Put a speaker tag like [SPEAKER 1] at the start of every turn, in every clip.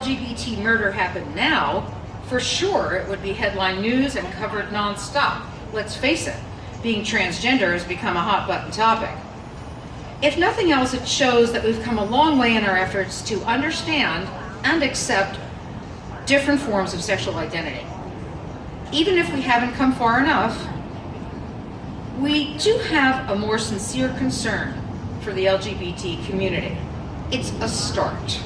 [SPEAKER 1] LGBT murder happened now, for sure it would be headline news and covered nonstop. Let's face it, being transgender has become a hot button topic. If nothing else, it shows that we've come a long way in our efforts to understand and accept different forms of sexual identity. Even if we haven't come far enough, we do have a more sincere concern for the LGBT community. It's a start.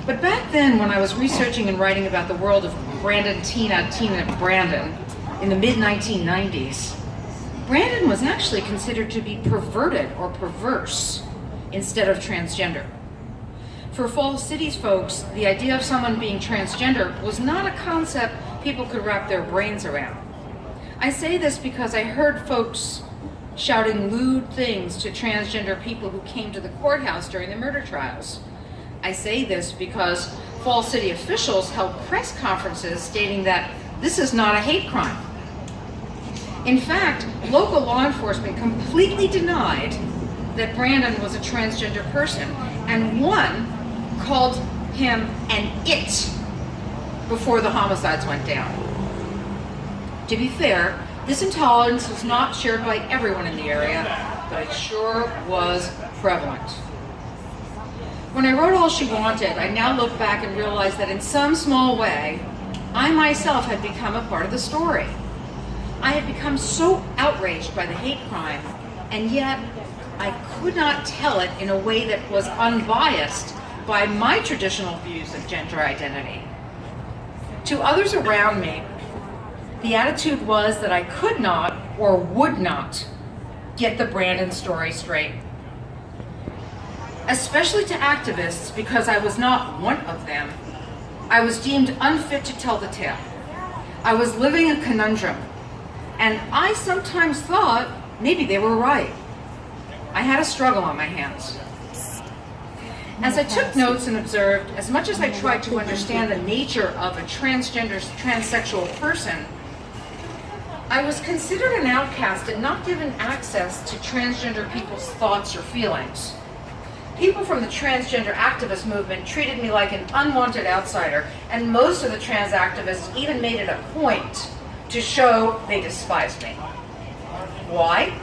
[SPEAKER 1] But back then, when I was researching and writing about the world of Brandon, Tina, Brandon in the mid-1990s, Brandon was actually considered to be perverted or perverse instead of transgender. For Falls City's folks, the idea of someone being transgender was not a concept people could wrap their brains around. I say this because I heard folks shouting lewd things to transgender people who came to the courthouse during the murder trials. I say this because Falls City officials held press conferences stating that this is not a hate crime. In fact, local law enforcement completely denied that Brandon was a transgender person, and one called him an it before the homicides went down. To be fair, this intolerance was not shared by everyone in the area, but it sure was prevalent. When I wrote All She Wanted, I now look back and realize that in some small way, I myself had become a part of the story. I had become so outraged by the hate crime, and yet I could not tell it in a way that was unbiased by my traditional views of gender identity. To others around me, the attitude was that I could not or would not get the Brandon story straight. Especially to activists, because I was not one of them, I was deemed unfit to tell the tale. I was living a conundrum, and I sometimes thought maybe they were right. I had a struggle on my hands. As I took notes and observed, as much as I tried to understand the nature of a transgender, transsexual person, I was considered an outcast and not given access to transgender people's thoughts or feelings. People from the transgender activist movement treated me like an unwanted outsider, and most of the trans activists even made it a point to show they despised me. Why?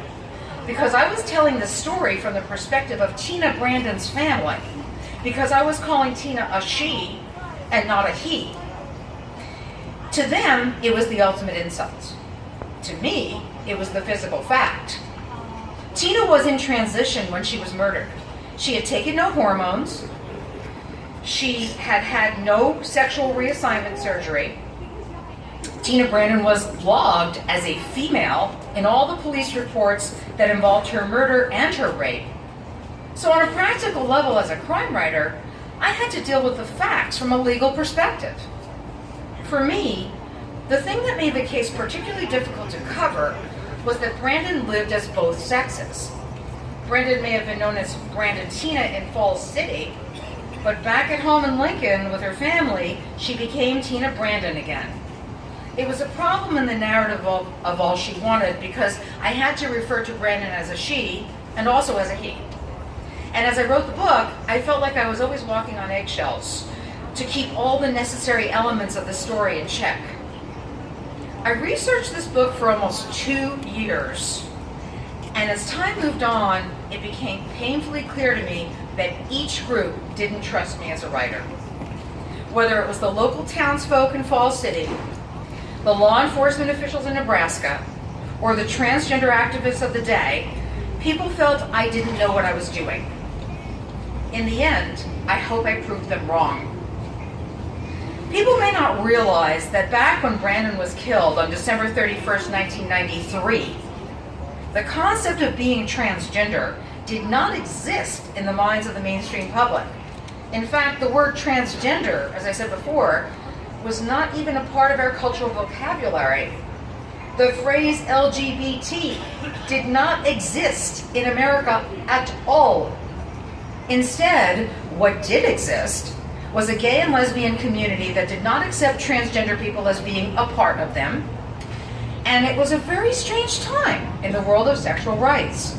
[SPEAKER 1] Because I was telling the story from the perspective of Tina Brandon's family, because I was calling Tina a she and not a he. To them, it was the ultimate insult. To me, it was the physical fact. Tina was in transition when she was murdered. She had taken no hormones. She had had no sexual reassignment surgery. Tina Brandon was logged as a female in all the police reports that involved her murder and her rape. So on a practical level, as a crime writer, I had to deal with the facts from a legal perspective. For me, the thing that made the case particularly difficult to cover was that Brandon lived as both sexes. Brandon may have been known as Brandon Tina in Falls City, but back at home in Lincoln with her family, she became Tina Brandon again. It was a problem in the narrative of All She Wanted because I had to refer to Brandon as a she and also as a he. And as I wrote the book, I felt like I was always walking on eggshells to keep all the necessary elements of the story in check. I researched this book for almost 2 years, and as time moved on, it became painfully clear to me that each group didn't trust me as a writer. Whether it was the local townsfolk in Falls City, the law enforcement officials in Nebraska, or the transgender activists of the day, people felt I didn't know what I was doing. In the end, I hope I proved them wrong. People may not realize that back when Brandon was killed on December 31st, 1993, the concept of being transgender did not exist in the minds of the mainstream public. In fact, the word transgender, as I said before, was not even a part of our cultural vocabulary. The phrase LGBT did not exist in America at all. Instead, what did exist was a gay and lesbian community that did not accept transgender people as being a part of them. And it was a very strange time in the world of sexual rights.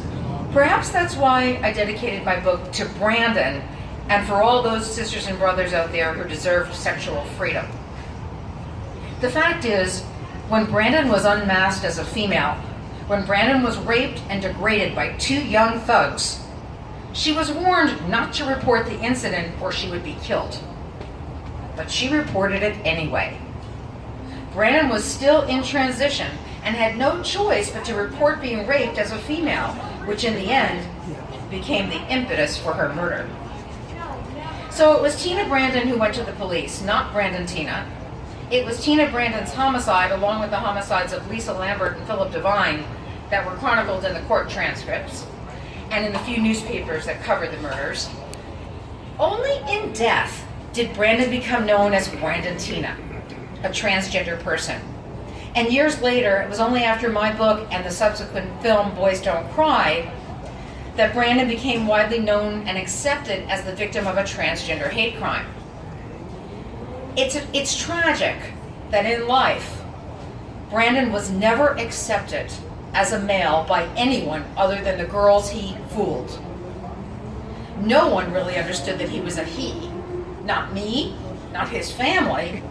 [SPEAKER 1] Perhaps that's why I dedicated my book to Brandon and for all those sisters and brothers out there who deserved sexual freedom. The fact is, when Brandon was unmasked as a female, when Brandon was raped and degraded by two young thugs, she was warned not to report the incident or she would be killed. But she reported it anyway. Brandon was still in transition and had no choice but to report being raped as a female, which in the end became the impetus for her murder. So it was Tina Brandon who went to the police, not Brandon Tina. It was Tina Brandon's homicide, along with the homicides of Lisa Lambert and Philip Devine, that were chronicled in the court transcripts and in the few newspapers that covered the murders. Only in death did Brandon become known as Brandon Tina, a transgender person. And years later, it was only after my book and the subsequent film Boys Don't Cry that Brandon became widely known and accepted as the victim of a transgender hate crime. It's tragic that in life, Brandon was never accepted as a male by anyone other than the girls he fooled. No one really understood that he was a he. Not me, not his family,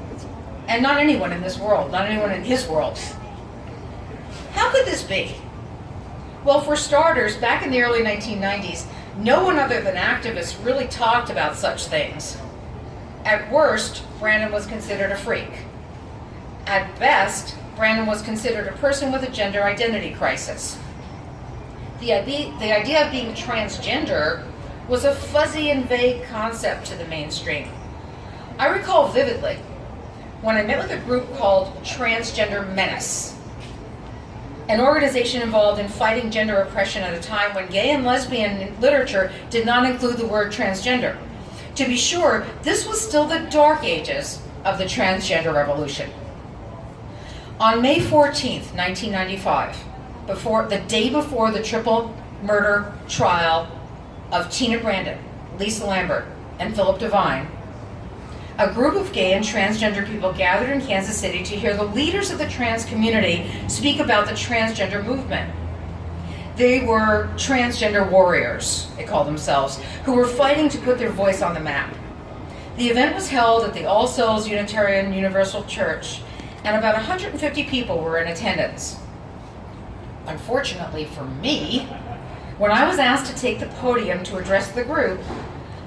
[SPEAKER 1] and not anyone in this world, not anyone in his world. How could this be? Well, for starters, back in the early 1990s, no one other than activists really talked about such things. At worst, Brandon was considered a freak. At best, Brandon was considered a person with a gender identity crisis. The idea of being transgender was a fuzzy and vague concept to the mainstream. I recall vividly when I met with a group called Transgender Menace, an organization involved in fighting gender oppression at a time when gay and lesbian literature did not include the word transgender. To be sure, this was still the dark ages of the transgender revolution. On May 14th, 1995, the day before the triple murder trial of Tina Brandon, Lisa Lambert, and Philip Devine, a group of gay and transgender people gathered in Kansas City to hear the leaders of the trans community speak about the transgender movement. They were transgender warriors, they called themselves, who were fighting to put their voice on the map. The event was held at the All Souls Unitarian Universal Church, and about 150 people were in attendance. Unfortunately for me, when I was asked to take the podium to address the group,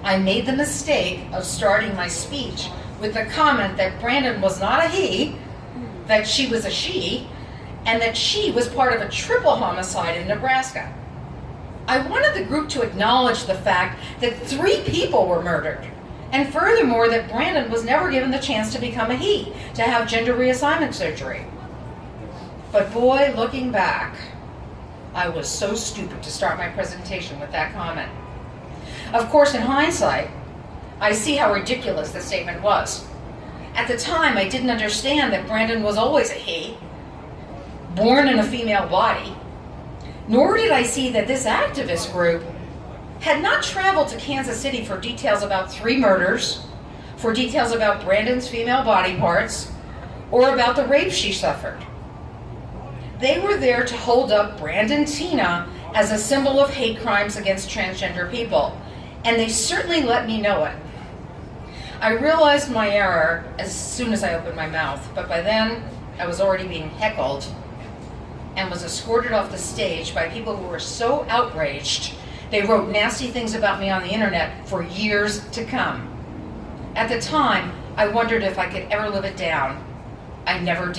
[SPEAKER 1] I made the mistake of starting my speech with the comment that Brandon was not a he, that she was a she, and that she was part of a triple homicide in Nebraska. I wanted the group to acknowledge the fact that 3 people were murdered, and furthermore that Brandon was never given the chance to become a he, to have gender reassignment surgery. But boy, looking back, I was so stupid to start my presentation with that comment. Of course, in hindsight, I see how ridiculous the statement was. At the time, I didn't understand that Brandon was always a he, born in a female body, nor did I see that this activist group had not traveled to Kansas City for details about 3 murders, for details about Brandon's female body parts, or about the rape she suffered. They were there to hold up Brandon Tina as a symbol of hate crimes against transgender people, and they certainly let me know it. I realized my error as soon as I opened my mouth, but by then I was already being heckled and was escorted off the stage by people who were so outraged they wrote nasty things about me on the internet for years to come. At the time, I wondered if I could ever live it down. I never did.